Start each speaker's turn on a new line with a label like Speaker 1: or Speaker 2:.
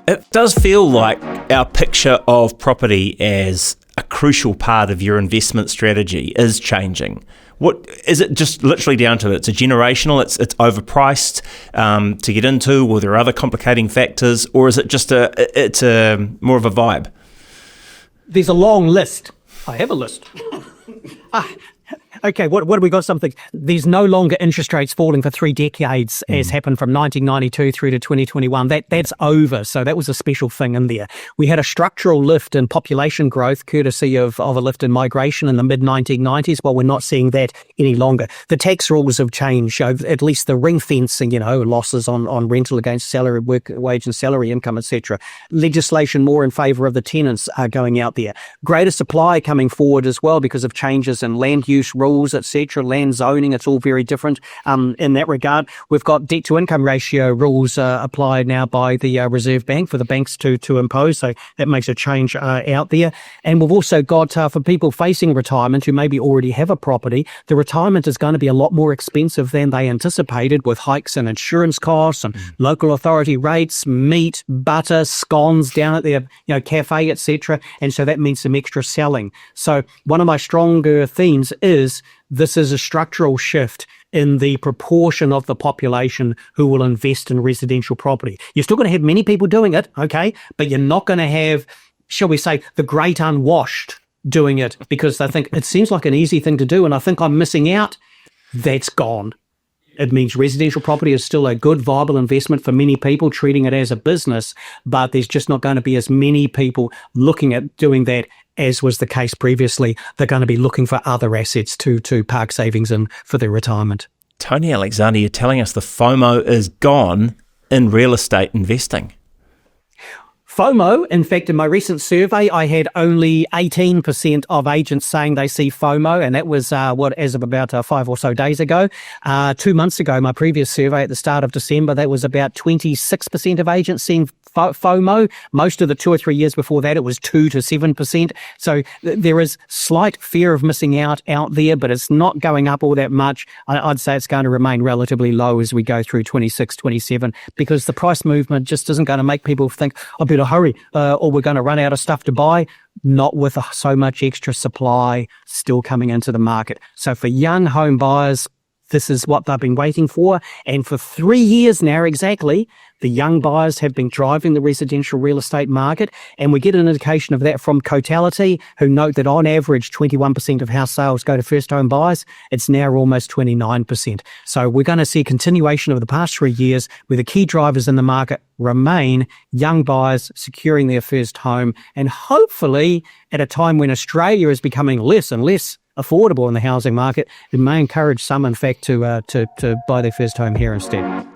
Speaker 1: It does feel like our picture of property as a crucial part of your investment strategy is changing. What is it? Just literally down to it's a generational. It's overpriced to get into, or there are other complicating factors, or is it just it's more of a vibe?
Speaker 2: There's a long list. I have a list. Okay, what have we got? Something. There's no longer interest rates falling for 3 decades, as happened from 1992 through to 2021. That's over. So that was a special thing in there. We had a structural lift in population growth, courtesy of a lift in migration in the mid-1990s. Well, we're not seeing that any longer. The tax rules have changed, at least the ring fencing, losses on rental against salary, work, wage and salary income, etc. Legislation more in favour of the tenants are going out there. Greater supply coming forward as well because of changes in land use rules, etc., land zoning. It's all very different in that regard. We've got debt to income ratio rules applied now by the Reserve Bank for the banks to impose. So that makes a change out there. And we've also got for people facing retirement who maybe already have a property, the retirement is going to be a lot more expensive than they anticipated, with hikes in insurance costs and local authority rates, meat, butter, scones down at their cafe, etc. And so that means some extra selling. So one of my stronger themes is this is a structural shift in the proportion of the population who will invest in residential property. You're still going to have many people doing it, okay, but you're not going to have, shall we say, the great unwashed doing it because they think it seems like an easy thing to do and I think I'm missing out. That's gone. It means residential property is still a good, viable investment for many people, treating it as a business, but there's just not going to be as many people looking at doing that as was the case previously. They're going to be looking for other assets to park savings in for their retirement.
Speaker 1: Tony Alexander, you're telling us the FOMO is gone in real estate investing.
Speaker 2: FOMO, in fact, in my recent survey, I had only 18% of agents saying they see FOMO, and that was as of about 5 or so days ago. 2 months ago, my previous survey at the start of December, that was about 26% of agents seeing FOMO. Most of the 2 or 3 years before that, it was 2 to 7%. So there is slight fear of missing out there, but it's not going up all that much. I'd say it's going to remain relatively low as we go through 26, 27, because the price movement just isn't going to make people think, I better hurry, or we're going to run out of stuff to buy. Not with so much extra supply still coming into the market. So for young home buyers, this is what they've been waiting for. And for 3 years now exactly, the young buyers have been driving the residential real estate market. And we get an indication of that from Cotality, who note that on average, 21% of house sales go to first home buyers. It's now almost 29%. So we're going to see a continuation of the past 3 years where the key drivers in the market remain young buyers securing their first home. And hopefully at a time when Australia is becoming less and less affordable in the housing market, it may encourage some, in fact, to buy their first home here instead.